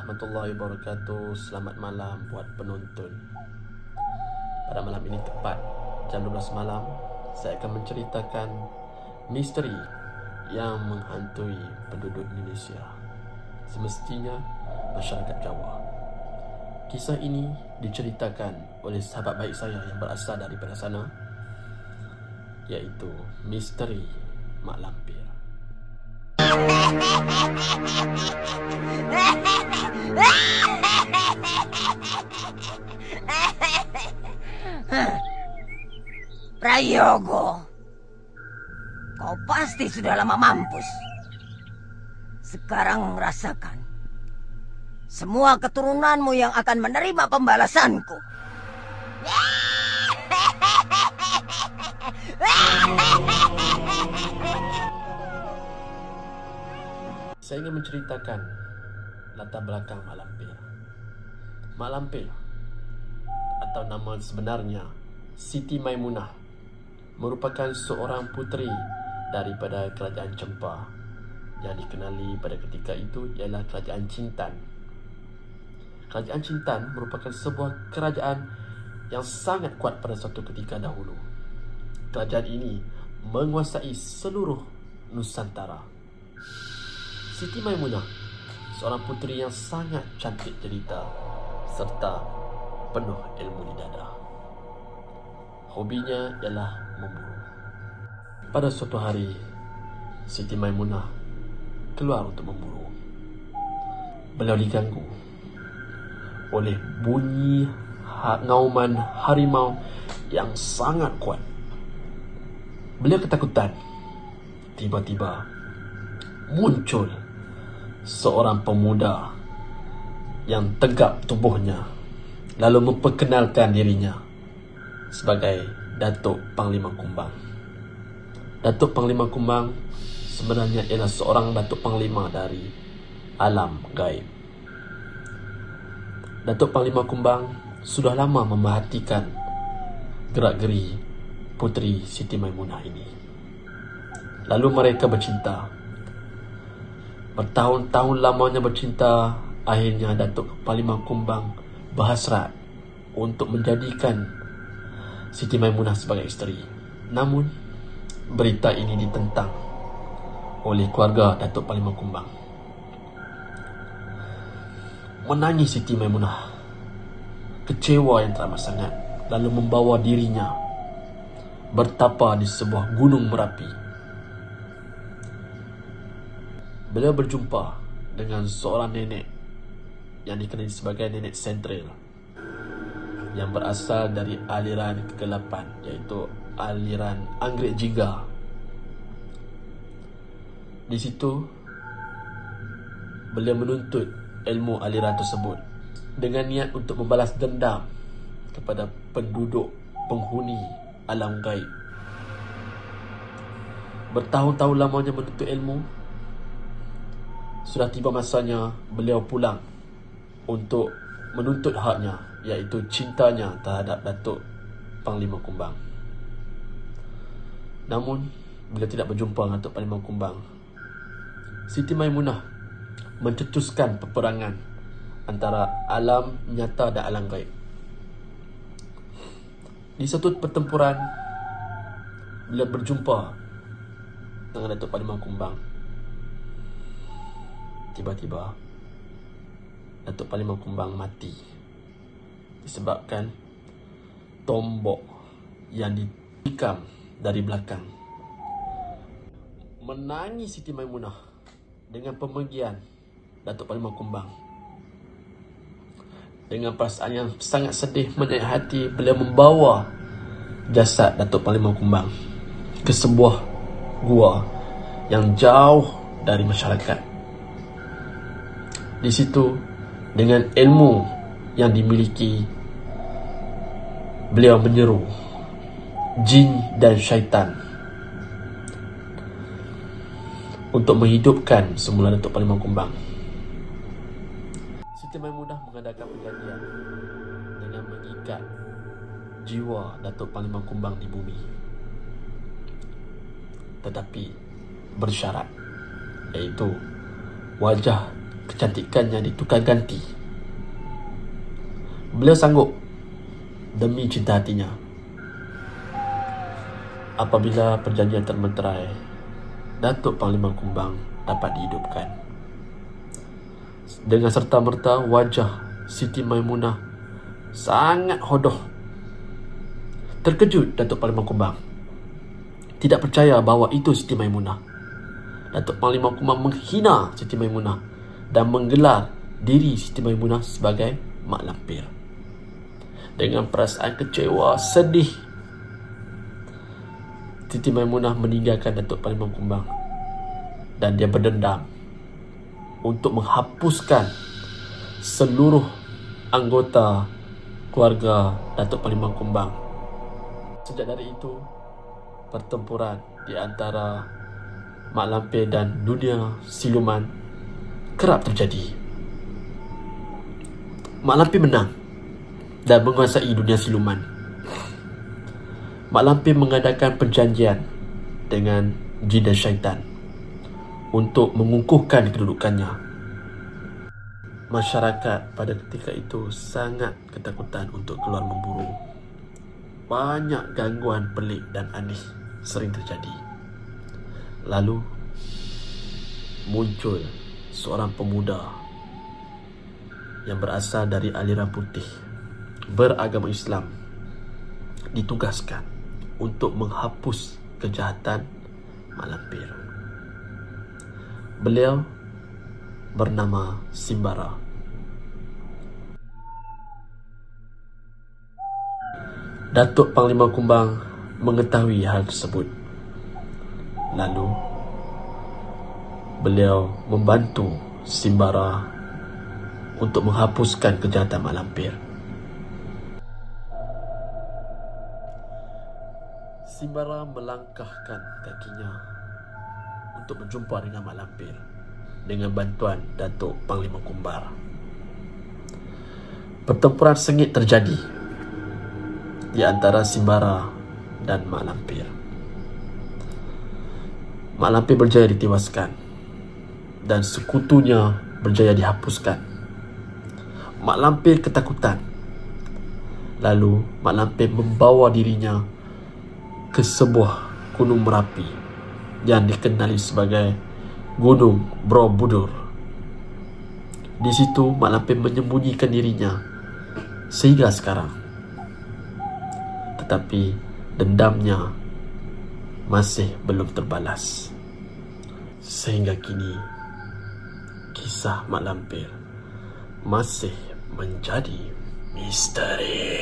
warahmatullahi wabarakatuh. Selamat malam buat penonton. Pada malam ini tepat jam 12 malam, saya akan menceritakan misteri yang menghantui penduduk Indonesia, semestinya masyarakat Jawa. Kisah ini diceritakan oleh sahabat baik saya yang berasal daripada sana, iaitu misteri Mak Lampir. Prayogo, kau pasti sudah lama mampus. Sekarang rasakan semua keturunanmu yang akan menerima pembalasanku. Saya ingin menceritakan latar belakang Mak Lampir. Mak Lampir atau nama sebenarnya Siti Maimunah merupakan seorang puteri daripada kerajaan Cempar yang dikenali pada ketika itu ialah kerajaan Cintan. Kerajaan Cintan merupakan sebuah kerajaan yang sangat kuat pada suatu ketika dahulu. Kerajaan ini menguasai seluruh Nusantara. Siti Maimunah, seorang puteri yang sangat cantik jelita serta penuh ilmu di dada. Hobinya ialah memburu. Pada suatu hari, Siti Maimunah keluar untuk memburu. Beliau diganggu oleh bunyi ngauman harimau yang sangat kuat. Beliau ketakutan. Tiba-tiba muncul seorang pemuda yang tegap tubuhnya, lalu memperkenalkan dirinya sebagai Datuk Panglima Kumbang. Datuk Panglima Kumbang sebenarnya ialah seorang Datuk Panglima dari alam gaib. Datuk Panglima Kumbang sudah lama memerhatikan gerak-geri puteri Siti Maimunah ini. Lalu mereka bercinta. Bertahun-tahun lamanya bercinta, akhirnya Datuk Panglima Kumbang berhasrat untuk menjadikan Siti Maimunah sebagai isteri. Namun, berita ini ditentang oleh keluarga Datuk Panglima Kumbang. Menangis Siti Maimunah, kecewa yang teramat sangat, lalu membawa dirinya bertapa di sebuah gunung Merapi. Beliau berjumpa dengan seorang nenek yang dikenali sebagai nenek sentral yang berasal dari aliran kegelapan, iaitu aliran Anggrek Jingga. Di situ beliau menuntut ilmu aliran tersebut dengan niat untuk membalas dendam kepada penduduk penghuni alam gaib. Bertahun-tahun lamanya menuntut ilmu, sudah tiba masanya beliau pulang untuk menuntut haknya, iaitu cintanya terhadap Datuk Panglima Kumbang. Namun, bila tidak berjumpa dengan Datuk Panglima Kumbang, Siti Maimunah mencetuskan peperangan antara alam nyata dan alam gaib. Di satu pertempuran, beliau berjumpa dengan Datuk Panglima Kumbang. Tiba-tiba Datuk Panglima Kumbang mati disebabkan tombok yang ditikam dari belakang. Menangis Siti Maimunah dengan pemergian Datuk Panglima Kumbang. Dengan perasaan yang sangat sedih menaik hati, beliau membawa jasad Datuk Panglima Kumbang ke sebuah gua yang jauh dari masyarakat. Di situ, dengan ilmu yang dimiliki, beliau menyeru jin dan syaitan untuk menghidupkan semula Datuk Panglima Kumbang. Siti Maimunah mengadakan perjanjian dengan mengikat jiwa Datuk Panglima Kumbang di bumi, tetapi bersyarat, iaitu wajah kecantikannya ditukar ganti. Beliau sanggup demi cinta hatinya. Apabila perjanjian termeterai, Datuk Panglima Kumbang dapat dihidupkan. Dengan serta-merta wajah Siti Maimunah sangat hodoh. Terkejut Datuk Panglima Kumbang, tidak percaya bahawa itu Siti Maimunah. Datuk Panglima Kumbang menghina Siti Maimunah dan menggelar diri Siti Maimunah sebagai mak lampir. Dengan perasaan kecewa, sedih, Siti Maimunah meninggalkan Datuk Panglima Kumbang dan dia berdendam untuk menghapuskan seluruh anggota keluarga Datuk Panglima Kumbang. Sejak dari itu, pertempuran di antara mak lampir dan dunia siluman kerap terjadi. Mak lampir menang dan menguasai dunia siluman. Mak lampir mengadakan perjanjian dengan jin dan syaitan untuk mengukuhkan kedudukannya. Masyarakat pada ketika itu sangat ketakutan untuk keluar memburu. Banyak gangguan pelik dan aneh sering terjadi. Lalu muncul seorang pemuda yang berasal dari aliran putih, beragama Islam, ditugaskan untuk menghapus kejahatan mak lampir. Beliau bernama Simbara. Datuk Panglima Kumbang mengetahui hal tersebut. Lalu beliau membantu Simbara untuk menghapuskan kejahatan mak lampir. Simbara melangkahkan kakinya untuk berjumpa dengan mak lampir dengan bantuan Datuk Panglima Kumbang. Pertempuran sengit terjadi di antara Simbara dan mak lampir. Mak lampir berjaya ditewaskan dan sekutunya berjaya dihapuskan. Mak lampir ketakutan. Lalu mak lampir membawa dirinya ke sebuah gunung Merapi yang dikenali sebagai Gunung Borobudur. Di situ mak lampir menyembunyikan dirinya sehingga sekarang. Tetapi dendamnya masih belum terbalas. Sehingga kini kisah mak lampir masih menjadi misteri.